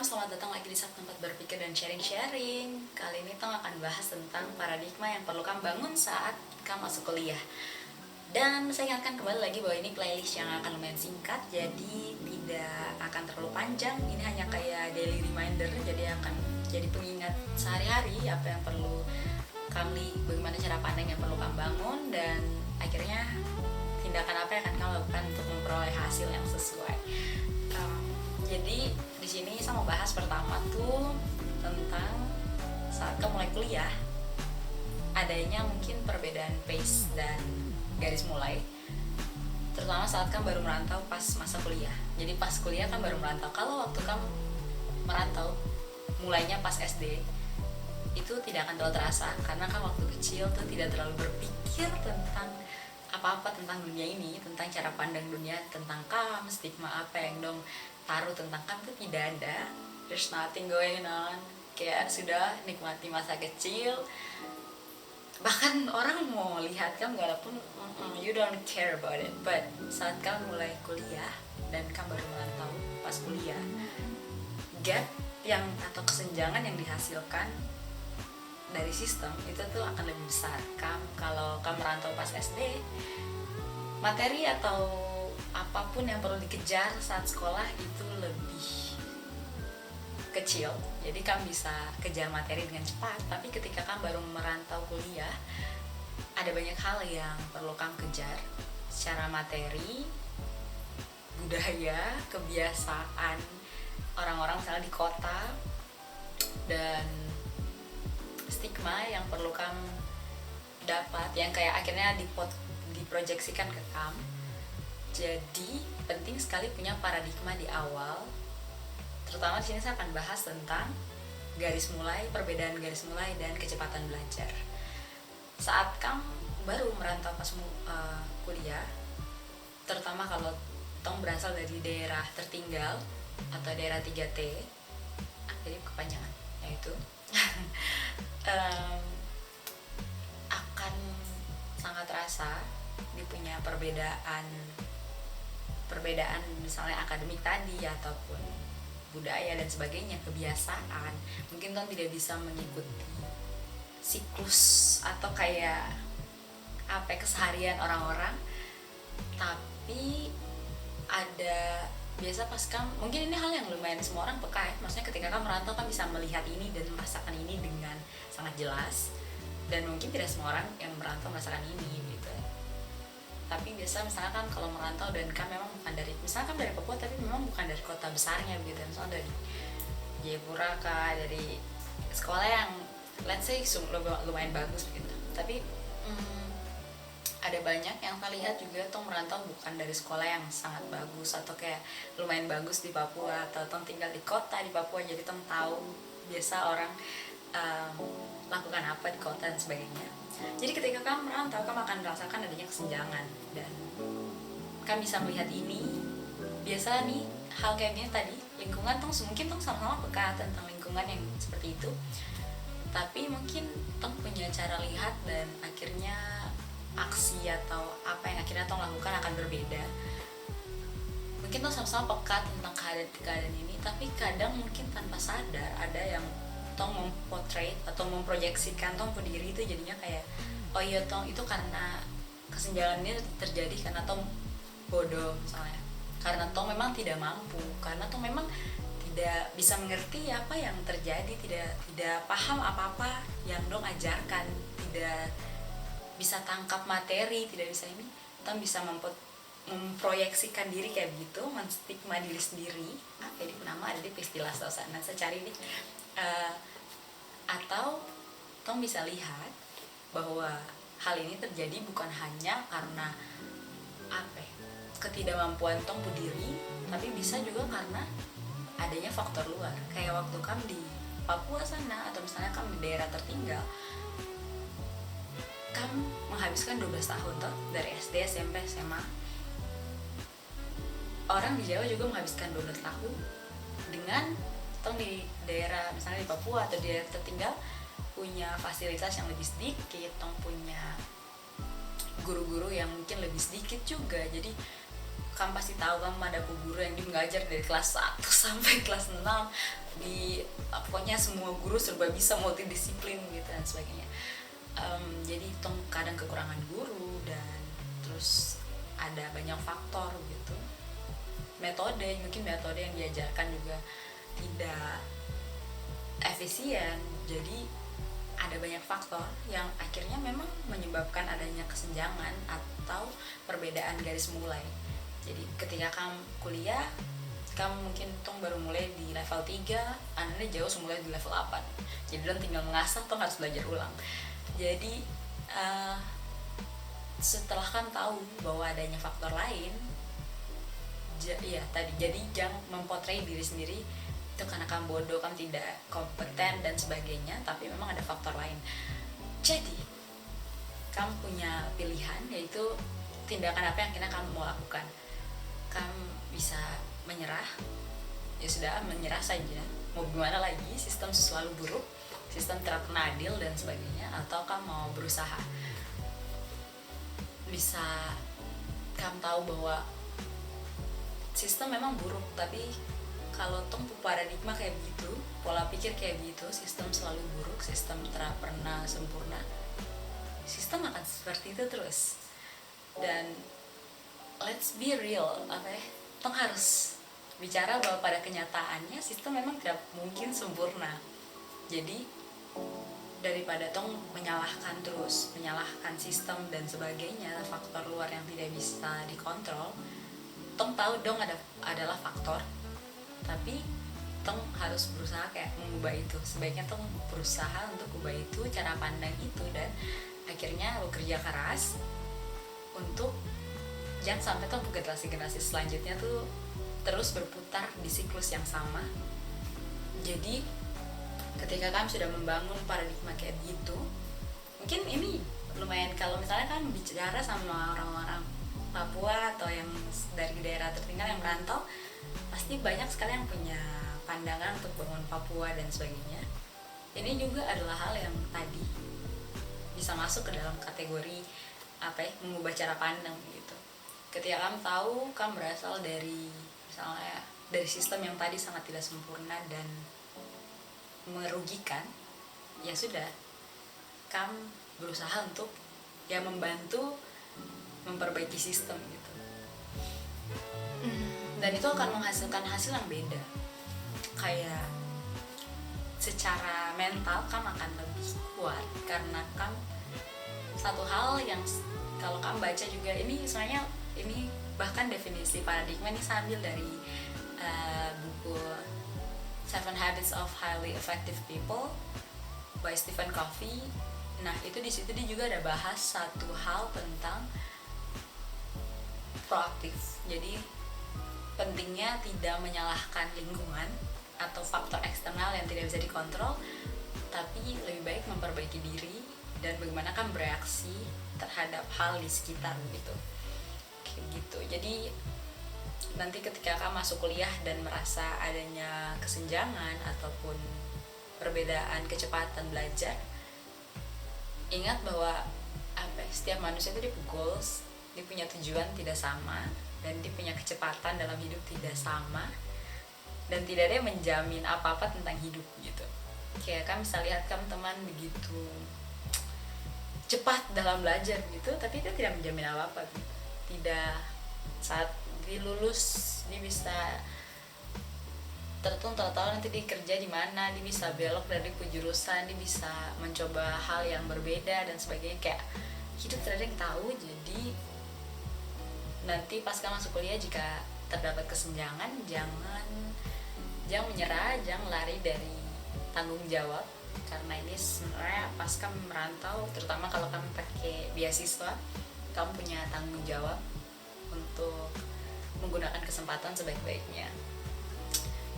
selamat datang lagi di Saat Tempat Berpikir dan Sharing-Sharing. Kali ini Tong akan bahas tentang paradigma yang perlu kamu bangun saat kamu masuk kuliah. Dan saya ingatkan kembali lagi bahwa ini playlist yang akan lumayan singkat, jadi tidak akan terlalu panjang. Ini hanya kayak daily reminder, jadi akan jadi pengingat sehari-hari apa yang perlu kami, bagaimana cara pandang yang perlu kamu bangun, dan akhirnya tindakan apa yang akan kamu lakukan untuk memperoleh hasil yang sesuai. Jadi di sini saya mau bahas pertama tuh tentang saat kamu mulai kuliah, adanya mungkin perbedaan pace dan garis mulai, terutama saat kamu baru merantau pas masa kuliah. Jadi pas kuliah kan baru merantau. Kalau waktu kamu merantau mulainya pas SD, itu tidak akan terlalu terasa karena kan waktu kecil tuh tidak terlalu berpikir tentang apa-apa tentang dunia ini, tentang cara pandang dunia, tentang kamu, stigma apa yang dong taruh tentang kamu tuh tidak ada. There's nothing going on. Kayak sudah nikmati masa kecil. Bahkan orang mau lihat kamu gak ada pun, you don't care about it. But saat kamu mulai kuliah dan kamu baru merantau pas kuliah, gap yang atau kesenjangan yang dihasilkan dari sistem itu tuh akan lebih besar. Kalau kamu merantau pas SD, materi atau apapun yang perlu dikejar saat sekolah itu lebih kecil, jadi kamu bisa kejar materi dengan cepat. Tapi ketika kamu baru merantau kuliah, ada banyak hal yang perlu kamu kejar secara materi, budaya, kebiasaan orang-orang misalnya di kota, dan stigma yang perlu kamu dapat, yang kayak akhirnya diproyeksikan ke kamu. Jadi penting sekali punya paradigma di awal. Terutama di sini saya akan bahas tentang garis mulai, perbedaan garis mulai dan kecepatan belajar. Saat kamu baru merantau pas kuliah, terutama kalau Tong berasal dari daerah tertinggal atau daerah 3T, jadi kepanjangan, yaitu akan sangat terasa dia punya perbedaan misalnya akademik tadi ataupun budaya dan sebagainya, kebiasaan. Mungkin Tom tidak bisa mengikuti siklus atau kayak keseharian orang-orang, tapi ada biasa pas kamu, mungkin ini hal yang lumayan semua orang peka ya, maksudnya ketika kamu merantau kan bisa melihat ini dan merasakan ini dengan sangat jelas, dan mungkin tidak semua orang yang merantau merasakan ini gitu. Tapi biasa misalnya kan kalau merantau dan kan memang bukan dari, misalnya kan dari Papua tapi memang bukan dari kota besarnya begitu, misalnya dari Jayapura kah, dari sekolah yang let's say lumayan bagus begitu. Tapi ada banyak yang saya lihat juga Tong merantau bukan dari sekolah yang sangat bagus atau kayak lumayan bagus di Papua, atau Tong tinggal di kota di Papua, jadi Tong tahu biasa orang lakukan apa di kota dan sebagainya. Jadi ketika kamu merantau, kamu akan merasakan adanya kesenjangan, dan kamu bisa melihat ini. Biasa nih hal kayak gini tadi, lingkungan mungkin sama-sama peka tentang lingkungan yang seperti itu, tapi mungkin punya cara lihat dan akhirnya aksi atau apa yang akhirnya lakukan akan berbeda. Mungkin sama-sama peka tentang keadaan ini, tapi kadang mungkin tanpa sadar ada yang mempotret atau memproyeksikan diri itu jadinya kayak, oh iya itu karena kesenjangan ini terjadi karena bodoh misalnya, karena memang tidak mampu, karena memang tidak bisa mengerti apa yang terjadi, tidak paham apa-apa yang ajarkan, tidak bisa tangkap materi, tidak bisa ini, bisa memproyeksikan diri kayak begitu, menstigma diri sendiri. Jadi nama ada di istilah sana, saya cari nih. Atau bisa lihat bahwa hal ini terjadi bukan hanya karena ketidakmampuan diri, tapi bisa juga karena adanya faktor luar. Kayak waktu kamu di Papua sana, atau misalnya kamu di daerah tertinggal, kamu menghabiskan 12 tahun dari SD, SMP, SMA. Orang di Jawa juga menghabiskan 12 tahun dengan di daerah misalnya di Papua atau di daerah tertinggal punya fasilitas yang lebih sedikit, punya guru-guru yang mungkin lebih sedikit juga. Jadi kamu pasti tahu kamu ada guru yang dia mengajar dari kelas 1 sampai kelas 6 di pokoknya semua guru serba bisa multidisiplin gitu dan sebagainya. Jadi tong kadang kekurangan guru dan terus ada banyak faktor gitu. Mungkin metode yang diajarkan juga tidak efisien, jadi ada banyak faktor yang akhirnya memang menyebabkan adanya kesenjangan atau perbedaan garis mulai. Jadi ketika kamu kuliah, kamu mungkin tong baru mulai di level 3, anaknya jauh mulai di level 8, jadi dong tinggal mengasah, tong harus belajar ulang. Jadi setelah kan tahu bahwa adanya faktor lain, jadi jangan mempotret diri sendiri itu karena kamu bodoh, kamu tidak kompeten dan sebagainya, tapi memang ada faktor lain. Jadi kamu punya pilihan, yaitu tindakan apa yang kira kamu mau lakukan. Kamu bisa menyerah, ya sudah, menyerah saja, mau gimana lagi, sistem selalu buruk, sistem tidak pernah adil dan sebagainya. Atau kamu mau berusaha, bisa kamu tahu bahwa sistem memang buruk, tapi kalau tong paradigma kayak gitu, pola pikir kayak gitu, sistem selalu buruk, sistem tidak pernah sempurna, sistem akan seperti itu terus. Dan let's be real, tong harus bicara bahwa pada kenyataannya sistem memang tidak mungkin sempurna. Jadi daripada tong menyalahkan sistem dan sebagainya, faktor luar yang tidak bisa dikontrol, tong tahu dong adalah faktor, tapi tong harus berusaha kayak mengubah itu. Sebaiknya tong berusaha untuk ubah itu, cara pandang itu, dan akhirnya bekerja keras untuk jangan sampai tong generasi selanjutnya tuh terus berputar di siklus yang sama. Jadi ketika kamu sudah membangun paradigma kayak gitu, mungkin ini lumayan, kalau misalnya kan bicara sama orang-orang Papua atau yang dari daerah tertinggal yang merantau, pasti banyak sekali yang punya pandangan untuk bangun Papua dan sebagainya. Ini juga adalah hal yang tadi bisa masuk ke dalam kategori mengubah cara pandang gitu. Ketika kamu tahu kamu berasal dari misalnya dari sistem yang tadi sangat tidak sempurna dan merugikan, ya sudah, kamu berusaha untuk membantu memperbaiki sistem gitu. Dan itu akan menghasilkan hasil yang beda. Kayak secara mental kamu akan lebih kuat, karena kamu satu hal yang kalau kamu baca juga, ini sebenarnya ini bahkan definisi paradigma ini sambil dari buku Seven Habits of Highly Effective People by Stephen Covey. Nah itu di situ dia juga ada bahas satu hal tentang proaktif. Jadi pentingnya tidak menyalahkan lingkungan atau faktor eksternal yang tidak bisa dikontrol, tapi lebih baik memperbaiki diri dan bagaimana kan bereaksi terhadap hal di sekitar gitu. Kayak gitu. Jadi nanti ketika kamu masuk kuliah dan merasa adanya kesenjangan ataupun perbedaan kecepatan belajar, ingat bahwa setiap manusia itu dia punya goals, dia punya tujuan tidak sama, dan dia punya kecepatan dalam hidup tidak sama, dan tidak ada yang menjamin apa-apa tentang hidup gitu. Kayak kamu bisa lihat kamu teman begitu cepat dalam belajar gitu, tapi dia tidak menjamin apa-apa gitu. Tidak saat dia lulus dia bisa tahu nanti dia kerja di mana, dia bisa belok dari jurusan, dia bisa mencoba hal yang berbeda dan sebagainya. Kayak hidup tidak ada yang tahu. Jadi nanti pas kamu masuk kuliah, jika terdapat kesenjangan, jangan menyerah, jangan lari dari tanggung jawab, karena ini sebenarnya pas kamu merantau, terutama kalau kamu pakai beasiswa, kamu punya tanggung jawab untuk menggunakan kesempatan sebaik-baiknya.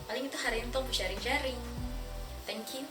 Paling itu hari ini tuh sharing-sharing. Thank you.